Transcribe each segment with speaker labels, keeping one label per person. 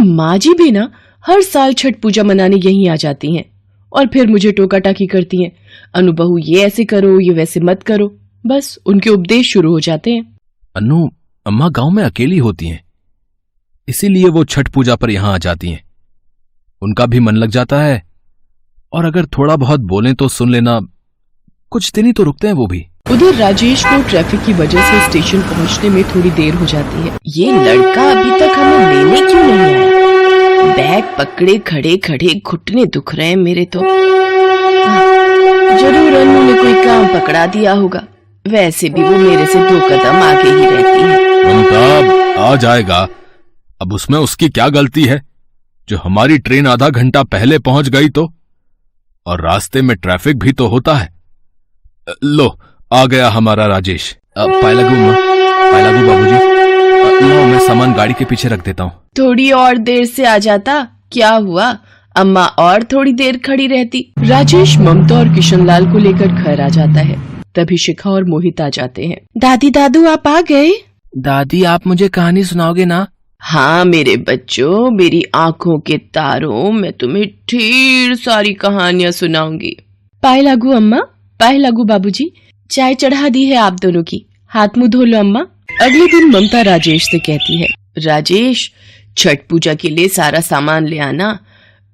Speaker 1: माँ जी भी ना हर साल छठ पूजा मनाने यहीं आ जाती हैं और फिर मुझे टोका टाकी करती हैं। अनु बहू ये ऐसे करो, ये वैसे मत करो, बस उनके उपदेश शुरू हो जाते हैं।
Speaker 2: अनु, अम्मा गांव में अकेली होती हैं, इसीलिए वो छठ पूजा पर यहां आ जाती हैं। उनका भी मन लग जाता है और अगर थोड़ा बहुत बोलें तो सुन लेना। कुछ दिन ही तो रुकते हैं वो भी।
Speaker 1: उधर राजेश को ट्रैफिक की वजह से स्टेशन पहुंचने में थोड़ी देर हो जाती है। ये लड़का अभी तक हमें लेने क्यों नहीं आया? बैग पकड़े खड़े खड़े घुटने दुख रहे हैं मेरे तो। जरूर अनु ने कोई काम पकड़ा दिया होगा, वैसे भी वो मेरे से 2 कदम आगे ही रहती है।
Speaker 2: ममता आ जाएगा, अब उसमें उसकी क्या गलती है जो हमारी ट्रेन आधा घंटा पहले पहुंच गई तो। और रास्ते में ट्रैफिक भी तो होता है। लो आ गया हमारा राजेश। पायलागू बाबूजी, लो मैं सामान गाड़ी के पीछे रख देता हूँ।
Speaker 1: थोड़ी और देर से आ जाता, क्या हुआ? अम्मा और थोड़ी देर खड़ी रहती। राजेश ममता और किशनलाल को लेकर घर आ जाता है। तभी शिखा और मोहित आ जाते हैं। दादी दादू आप आ गए?
Speaker 3: दादी आप मुझे कहानी सुनाओगे ना?
Speaker 1: हाँ मेरे बच्चों, मेरी आंखों के तारों, मैं तुम्हें ढेर सारी कहानियां सुनाऊंगी। पाए लागू अम्मा, पाए लागू बाबूजी, चाय चढ़ा दी है आप दोनों की, हाथ मुंह धो लो अम्मा। अगले दिन ममता राजेश से कहती है, राजेश छठ पूजा के लिए सारा सामान ले आना,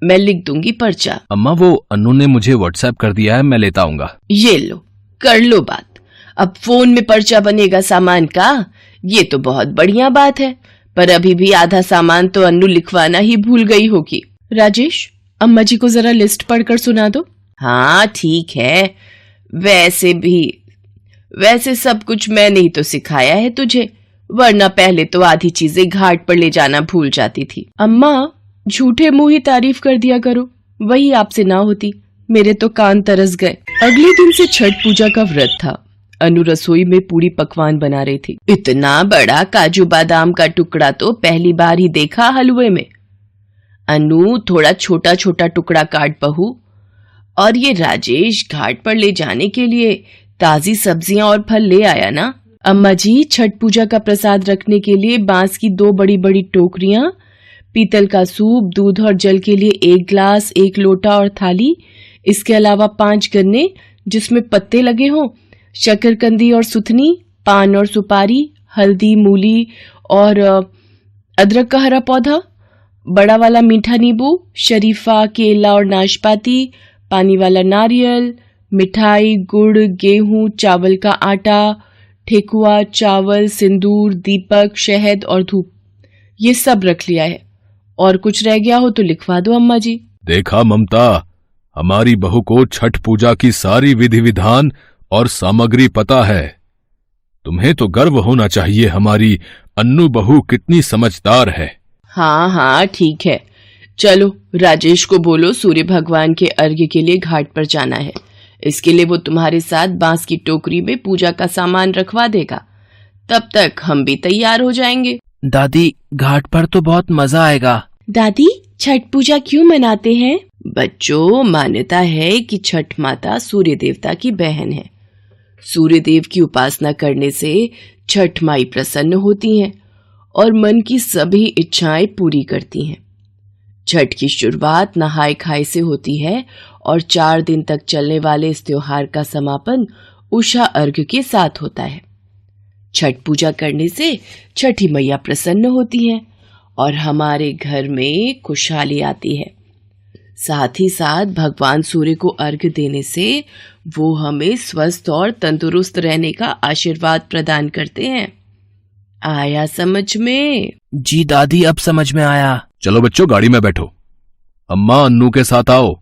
Speaker 1: मैं लिख दूंगी पर्चा।
Speaker 2: अम्मा वो अनु ने मुझे व्हाट्सएप कर दिया है, मैं लेता आऊंगा।
Speaker 1: ये लो, कर लो बात। अब फोन में पर्चा बनेगा सामान का, ये तो बहुत बढ़िया बात है, पर अभी भी आधा सामान तो अनु लिखवाना ही भूल गई होगी। राजेश अम्मा जी को जरा लिस्ट पढ़कर सुना दो। हाँ ठीक है, वैसे सब कुछ मैंने ही तो सिखाया है तुझे, वरना पहले तो आधी चीजें घाट पर ले जाना भूल जाती थी। अम्मा झूठे मुंह ही तारीफ कर दिया करो, वही आपसे ना होती, मेरे तो कान तरस गए। अगले दिन से छठ पूजा का व्रत था। अनु रसोई में पूरी पकवान बना रही थी। इतना बड़ा काजू बादाम का टुकड़ा तो पहली बार ही देखा हलवे में। अनु थोड़ा छोटा छोटा टुकड़ा काट बहू। और ये राजेश घाट पर ले जाने के लिए ताजी सब्जियां और फल ले आया ना। अम्मा जी छठ पूजा का प्रसाद रखने के लिए बांस की 2 बड़ी बड़ी टोकरियां, पीतल का सूप, दूध और जल के लिए 1 गिलास, 1 लोटा और थाली, इसके अलावा 5 गन्ने जिसमें पत्ते लगे हों, शकरकंदी और सुथनी, पान और सुपारी, हल्दी, मूली और अदरक का हरा पौधा, बड़ा वाला मीठा नींबू, शरीफा, केला और नाशपाती, पानी वाला नारियल, मिठाई, गुड़, गेहूं, चावल का आटा, ठेकुआ, चावल, सिंदूर, दीपक, शहद और धूप, ये सब रख लिया है। और कुछ रह गया हो तो लिखवा दो अम्मा जी।
Speaker 2: देखा ममता, हमारी बहू को छठ पूजा की सारी विधि विधान और सामग्री पता है। तुम्हें तो गर्व होना चाहिए, हमारी अन्नू बहू कितनी समझदार है।
Speaker 1: हाँ हाँ ठीक है, चलो राजेश को बोलो सूर्य भगवान के अर्घ्य के लिए घाट पर जाना है। इसके लिए वो तुम्हारे साथ बांस की टोकरी में पूजा का सामान रखवा देगा, तब तक हम भी तैयार हो जाएंगे।
Speaker 3: दादी घाट पर तो बहुत मजा आएगा।
Speaker 1: दादी छठ पूजा क्यों मनाते हैं? बच्चों मान्यता है कि छठ माता सूर्य देवता की बहन है। सूर्य देव की उपासना करने से छठ माई प्रसन्न होती हैं और मन की सभी इच्छाएं पूरी करती हैं। छठ की शुरुआत नहाय खाए से होती है और 4 दिन तक चलने वाले इस त्योहार का समापन उषा अर्घ्य के साथ होता है। छठ पूजा करने से छठी मैया प्रसन्न होती हैं और हमारे घर में खुशहाली आती है। साथ ही साथ भगवान सूर्य को अर्घ्य देने से वो हमें स्वस्थ और तंदुरुस्त रहने का आशीर्वाद प्रदान करते हैं। आया समझ में?
Speaker 3: जी दादी अब समझ में आया।
Speaker 2: चलो बच्चों गाड़ी में बैठो, अम्मा अन्नू के साथ आओ,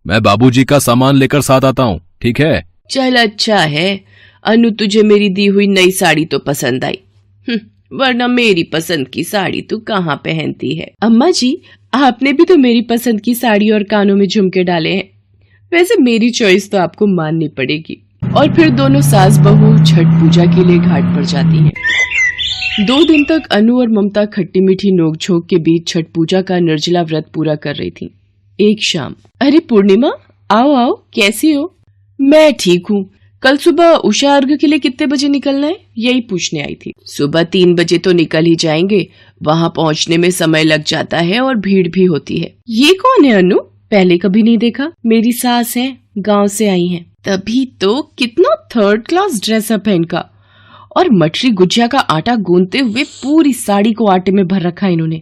Speaker 2: मैं बाबूजी का सामान लेकर साथ आता हूँ, ठीक है?
Speaker 1: चल अच्छा है, अनु तुझे मेरी दी हुई नई साड़ी तो पसंद आई, वरना मेरी पसंद की साड़ी तू कहाँ पहनती है। अम्मा जी आपने भी तो मेरी पसंद की साड़ी और कानों में झुमके डाले हैं, वैसे मेरी चॉइस तो आपको माननी पड़ेगी। और फिर दोनों सास बहू छठ पूजा के लिए घाट पर जाती हैं। 2 दिन तक अनु और ममता खट्टी मीठी नोकझोंक के बीच छठ पूजा का निर्जला व्रत पूरा कर रही थी। एक शाम, अरे पूर्णिमा आओ आओ, कैसी हो? मैं ठीक हूँ, कल सुबह उषा अर्घ के लिए कितने बजे निकलना है, यही पूछने आई थी। सुबह 3 बजे तो निकल ही जाएंगे, वहां पहुंचने में समय लग जाता है और भीड़ भी होती है। ये कौन है अनु? पहले कभी नहीं देखा। मेरी सास है, गांव से आई हैं। तभी तो कितना 3rd क्लास ड्रेस अप है इनका, और मठरी गुजिया का आटा गूंदते हुए पूरी साड़ी को आटे में भर रखा है इन्होंने।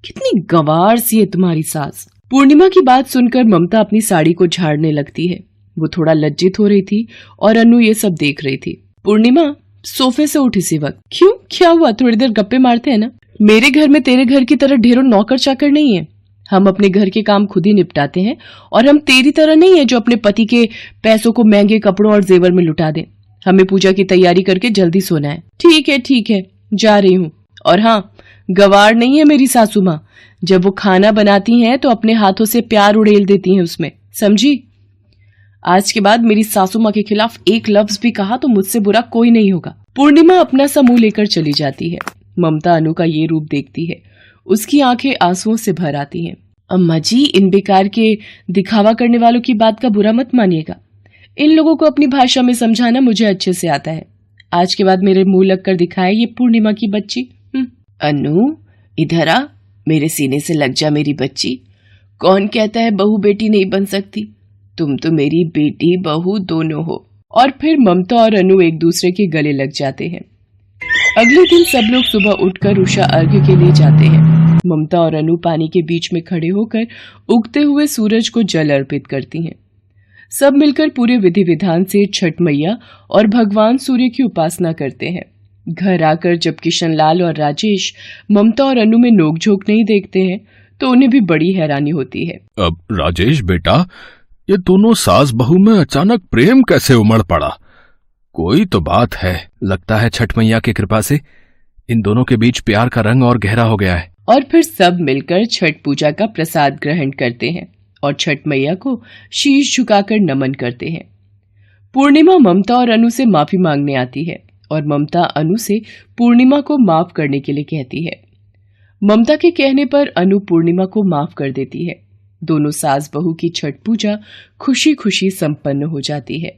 Speaker 1: कितनी गंवार सी है तुम्हारी सास। पूर्णिमा की बात सुनकर ममता अपनी साड़ी को झाड़ने लगती है। वो थोड़ा लज्जित हो रही थी और अनु ये सब देख रही थी। पूर्णिमा सोफे से उठ इसी वक्त। क्यों, क्या हुआ? थोड़ी देर गप्पे मारते हैं ना। मेरे घर में तेरे घर की तरह ढेरों नौकर चाकर नहीं है। हम अपने घर के काम खुद ही निपटाते हैं, और हम तेरी तरह नहीं है जो अपने पति के पैसों को महंगे कपड़ों और जेवर में लुटा दें। हमें पूजा की तैयारी करके जल्दी सोना है। ठीक है, जा रही हूँ। और हाँ, गवार नहीं है मेरी सासू माँ। जब वो खाना बनाती हैं तो अपने हाथों से प्यार उड़ेल देती हैं उसमें, समझी? आज के बाद मेरी सासू माँ के खिलाफ एक लफ्ज भी कहा तो मुझसे बुरा कोई नहीं होगा। पूर्णिमा अपना सा मुंह लेकर चली जाती है। ममता अनु का ये रूप देखती है, उसकी आंखें आंसुओं से भर आती हैं। अम्मा जी, इन बेकार के दिखावा करने वालों की बात का बुरा मत मानिएगा। इन लोगों को अपनी भाषा में समझाना मुझे अच्छे से आता है। आज के बाद मेरे मुंह लग कर दिखाए ये पूर्णिमा की बच्ची। अनु, इधर आ, मेरे सीने से लग जा मेरी बच्ची। कौन कहता है बहू बेटी नहीं बन सकती? तुम तो मेरी बेटी बहू दोनों हो। और फिर ममता और अनु एक दूसरे के गले लग जाते हैं। अगले दिन सब लोग सुबह उठकर उषा अर्घ्य के लिए जाते हैं। ममता और अनु पानी के बीच में खड़े होकर उगते हुए सूरज को जल अर्पित करती हैं। सब मिलकर पूरे विधि विधान से छठ मैया और भगवान सूर्य की उपासना करते हैं। घर आकर जब किशन लाल और राजेश ममता और अनु में नोकझोंक नहीं देखते हैं तो उन्हें भी बड़ी हैरानी होती है।
Speaker 2: अब राजेश बेटा, ये दोनों सास बहू में अचानक प्रेम कैसे उमड़ पड़ा? कोई तो बात है।
Speaker 3: लगता है छठ मैया की कृपा से इन दोनों के बीच प्यार का रंग और गहरा हो गया है।
Speaker 1: और फिर सब मिलकर छठ पूजा का प्रसाद ग्रहण करते हैं और छठ मैया को शीश झुकाकर नमन करते हैं। पूर्णिमा ममता और अनु से माफी मांगने आती है और ममता अनु से पूर्णिमा को माफ करने के लिए कहती है। ममता के कहने पर अनु पूर्णिमा को माफ कर देती है। दोनों सास बहू की छठ पूजा खुशी खुशी संपन्न हो जाती है।